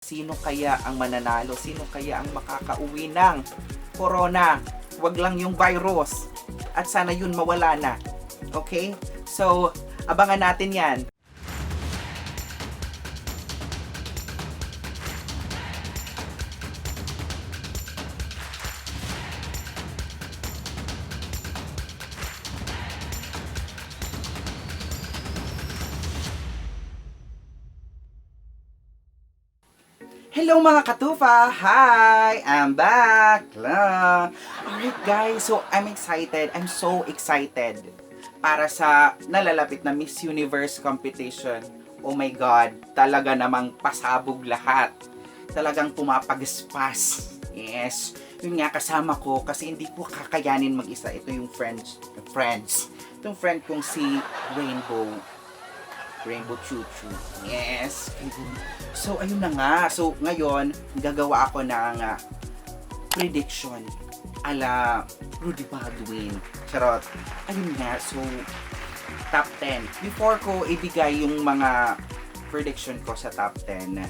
Sino kaya ang mananalo? Sino kaya ang makakauwi ng corona? Wag lang yung virus. At sana yun mawala na. Okay? So, abangan natin yan. Hello mga katufa! Hi! I'm back! Alright guys, so I'm excited. I'm so excited para sa nalalapit na Miss Universe competition. Oh my God, talaga namang pasabog lahat. Talagang pumapagaspas. Yes. Yun nga, kasama ko kasi hindi ko kakayanin mag-isa. Ito yung friends. Itong friend kong si Rainbow Chuchu. Yes. So, ayun na nga. So, ngayon, gagawa ako ng prediction ala Rudy Baldwin. Charot. Ayun nga. So, top 10. Before ko ibigay yung mga prediction ko sa top 10,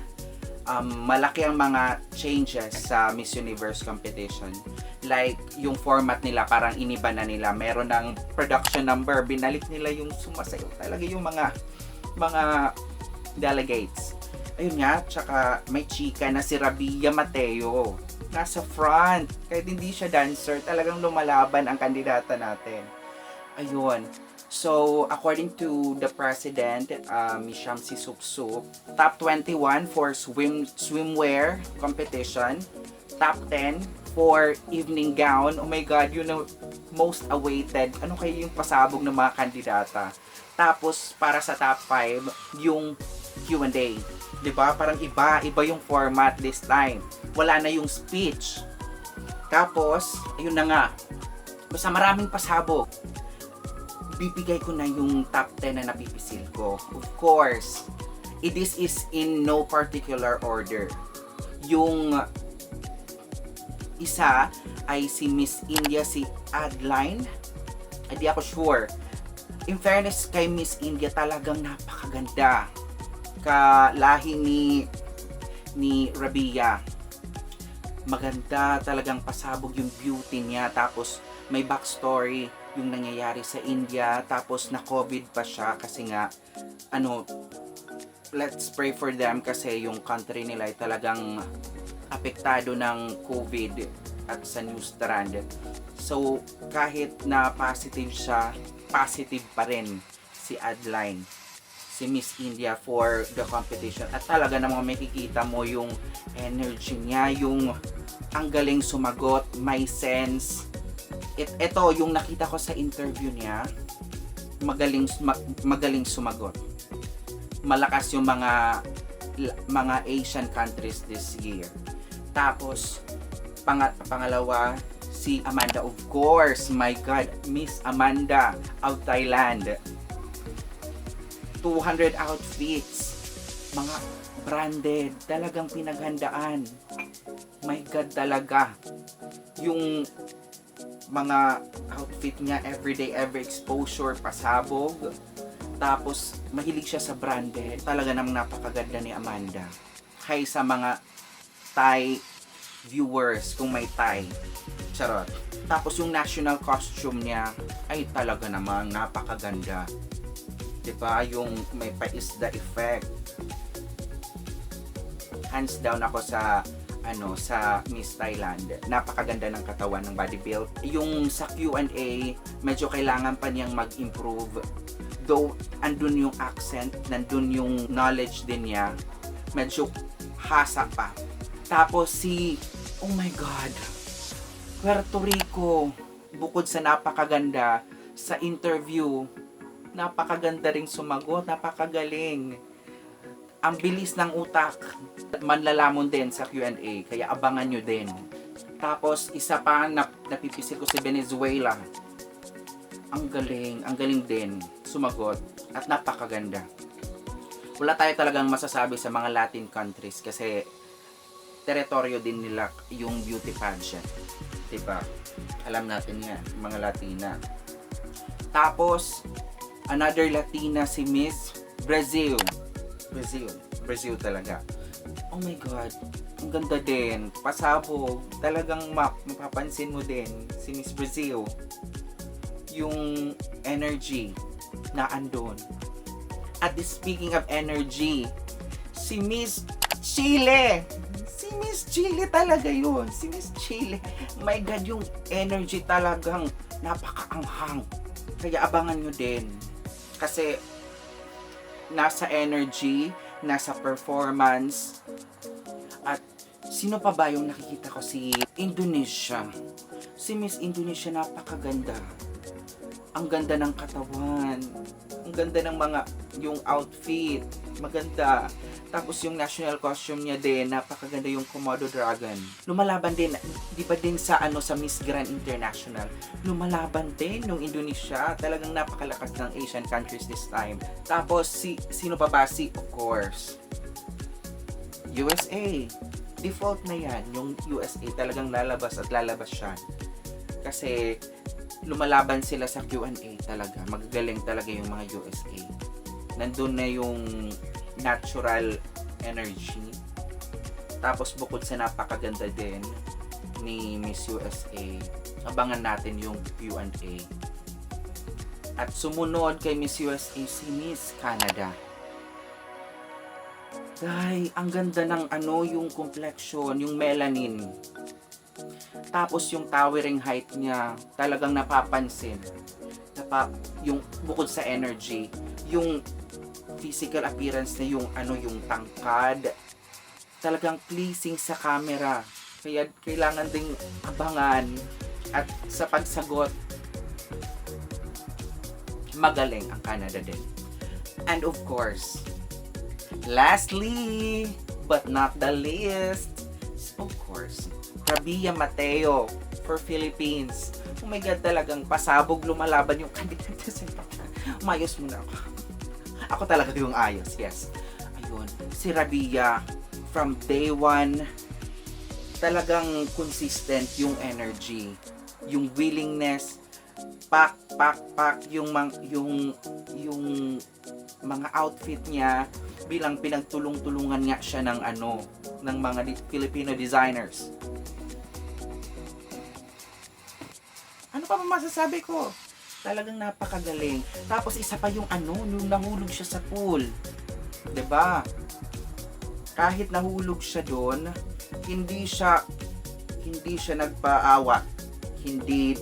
malaki ang mga changes sa Miss Universe competition. Like, yung format nila, parang iniba na nila. Meron ng production number. Binalik nila yung sumasayaw. Talaga yung mga delegates. Ayun nga, tsaka may chika na si Rabia Mateo. Nasa front. Kahit hindi siya dancer, talagang lumalaban ang kandidata natin. Ayun. So, according to the president, Miss Shamsi Supsup, top 21 for swimwear competition, top 10 for evening gown. Oh my God, yun ang most awaited. Ano kayo yung pasabog ng mga kandidata? Tapos, para sa top 5, yung Q&A. Diba? Parang iba yung format this time. Wala na yung speech. Tapos, ayun na nga. Basta maraming pasabog. Bibigay ko na yung top 10 na napipisil ko. Of course, this is in no particular order. Yung isa ay si Miss India, si Adeline. Hindi ako sure. In fairness kay Miss India, talagang napakaganda. Kalahi ni Rabia. Maganda, talagang pasabog yung beauty niya. Tapos may backstory yung nangyayari sa India. Tapos na COVID pa siya kasi nga let's pray for them kasi yung country nila ay talagang apektado ng COVID at sa new strand. So kahit na positive siya, positive pa rin si Adeline, si Miss India for the competition. At talaga namang makikita mo yung energy niya, yung ang galing sumagot, may sense. Ito yung nakita ko sa interview niya, magaling sumagot. Malakas yung mga Asian countries this year. Tapos pangalawa, si Amanda, of course, my God, Miss Amanda of Thailand. 200 outfits, mga branded, talagang pinaghandaan. My God, talaga. Yung mga outfit niya, everyday, every exposure, pasabog. Tapos, mahilig siya sa branded. Talaga namang napakaganda ni Amanda. Kaya sa mga Thai viewers, kung may Thai. Charot. Tapos yung national costume niya ay talaga namang napakaganda. 'Di ba? Yung may paisda effect. Hands down ako sa sa Miss Thailand. Napakaganda ng katawan ng body build. Yung sa Q&A, medyo kailangan pa niyang mag-improve. Though andun yung accent, nandun yung knowledge din niya, medyo hasa pa. Tapos oh my God, Puerto Rico, bukod sa napakaganda, sa interview, napakaganda ring sumagot, napakagaling. Ang bilis ng utak, manlalamon din sa Q&A, kaya abangan nyo din. Tapos, isa pa napipisil ko si Venezuela. Ang galing din sumagot at napakaganda. Wala tayo talagang masasabi sa mga Latin countries kasi teritoryo din nila yung beauty pageant. Diba? Alam natin yan, mga Latina. Tapos, another Latina si Miss Brazil talaga. Oh my God, ang ganda din. Pasabog. Talagang mapapansin mo din si Miss Brazil. Yung energy na andon. At speaking of energy, si Miss Chile. Si Miss Chile talaga yun. Si Miss Chile. My God, yung energy talagang napakaanghang. Kaya abangan nyo din. Kasi nasa energy, nasa performance, at sino pa ba yung nakikita ko? Si Indonesia. Si Miss Indonesia, napakaganda. Ang ganda ng katawan. Ang ganda ng mga, yung outfit. Maganda. Tapos yung national costume niya din, napakaganda yung Komodo Dragon. Lumalaban din, di ba din sa sa Miss Grand International, lumalaban din yung Indonesia. Talagang napakalakas ng Asian countries this time. Tapos sino pa ba? Of course, USA. Default na yan, yung USA talagang lalabas at lalabas siya. Kasi lumalaban sila sa Q&A talaga. Magagaling talaga yung mga USA. Nandun na yung natural energy. Tapos bukod sa napakaganda din ni Miss USA, abangan natin yung Q&A. At sumunod kay Miss USA si Miss Canada. Ay, ang ganda ng yung complexion, yung melanin. Tapos yung towering height niya, talagang napapansin. Yung bukod sa energy, yung physical appearance na yung yung tangkad, talagang pleasing sa camera. Kaya kailangan ding abangan. At sa pagsagot, magaling ang Canada din. And of course, lastly, but not the least, of course, Rabia Mateo for Philippines. Oh my God, talagang pasabog lumalaban yung kandidato. Umayos muna ako. Ako talaga yung ayos, yes. Ayun, si Rabia, from day one, talagang consistent yung energy, yung willingness, pak, yung mga outfit niya, bilang pinagtulong-tulungan nga siya ng ng mga Filipino designers. Ano pa masasabi ko? Talagang napakagaling. Tapos isa pa yung nung nahulog siya sa pool. 'Di ba? Kahit nahulog siya doon, hindi siya nagpaawa. Hindi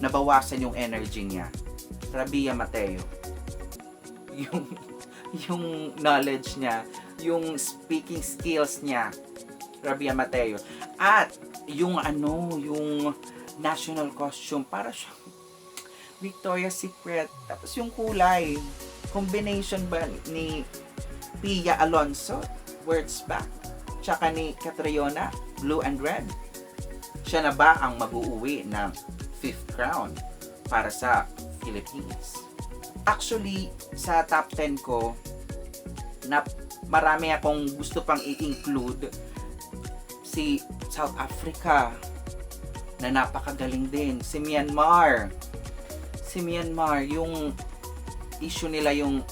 nabawasan yung energy niya. Rabia Mateo. Yung knowledge niya, yung speaking skills niya, Rabia Mateo. At yung yung national costume, para siyang Victoria's Secret. Tapos yung kulay, combination ba ni Pia Alonso, Words Back, tsaka ni Catriona, Blue and Red? Siya na ba ang mag-uuwi ng 5th crown para sa Philippines? Actually, sa top 10 ko, na marami akong gusto pang i-include si South Africa, na napakagaling din. Si Myanmar, yung issue nila yung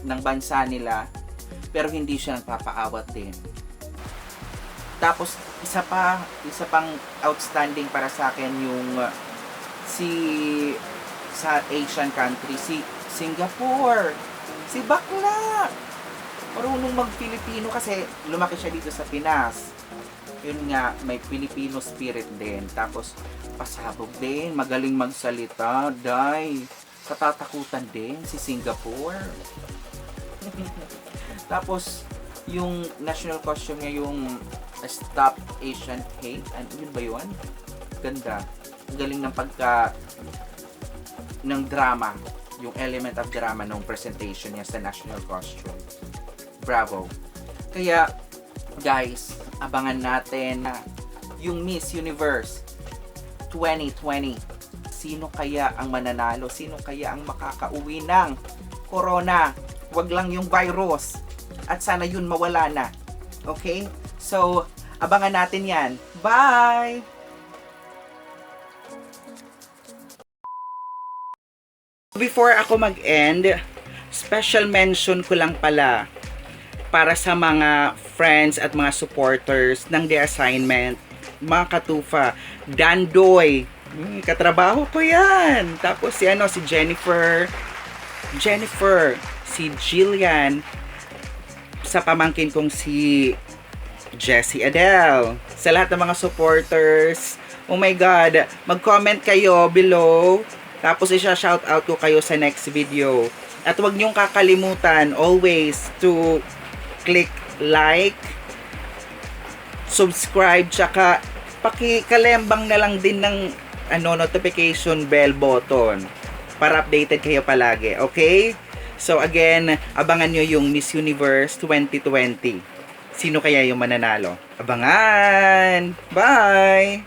ng bansa nila, pero hindi siya nagpapaawat din. Tapos isa pang outstanding para sa akin yung sa Asian country, si Singapore, si Bakla. Marunong mag-Filipino kasi lumaki siya dito sa Pinas. Yun nga, may Filipino spirit din. Tapos pasabog din, magaling magsalita, katatakutan din si Singapore. Tapos yung national costume niya, yung Stop Asian Hate, yun ba yun? Ganda. Galing ng ng drama, yung element of drama ng presentation niya sa national costume. Bravo. Kaya guys, abangan natin yung Miss Universe 2020. Sino kaya ang mananalo? Sino kaya ang makakauwi ng corona? Wag lang yung virus. At sana yun mawala na. Okay? So, abangan natin yan. Bye! Before ako mag-end, special mention ko lang pala para sa mga friends at mga supporters ng The Assignment, mga katufa, Dandoy, katrabaho ko yan. Tapos si si Jennifer, si Jillian, sa pamangkin kong si Jessie Adele, sa lahat ng mga supporters, oh my God, mag-comment kayo below, tapos isa-shout out ko kayo sa next video. At huwag niyong kakalimutan always to click like, subscribe, tsaka pakikalembang na lang din ng notification bell button para updated kayo palagi, okay? So again, abangan nyo yung Miss Universe 2020. Sino kaya yung mananalo? Abangan! Bye!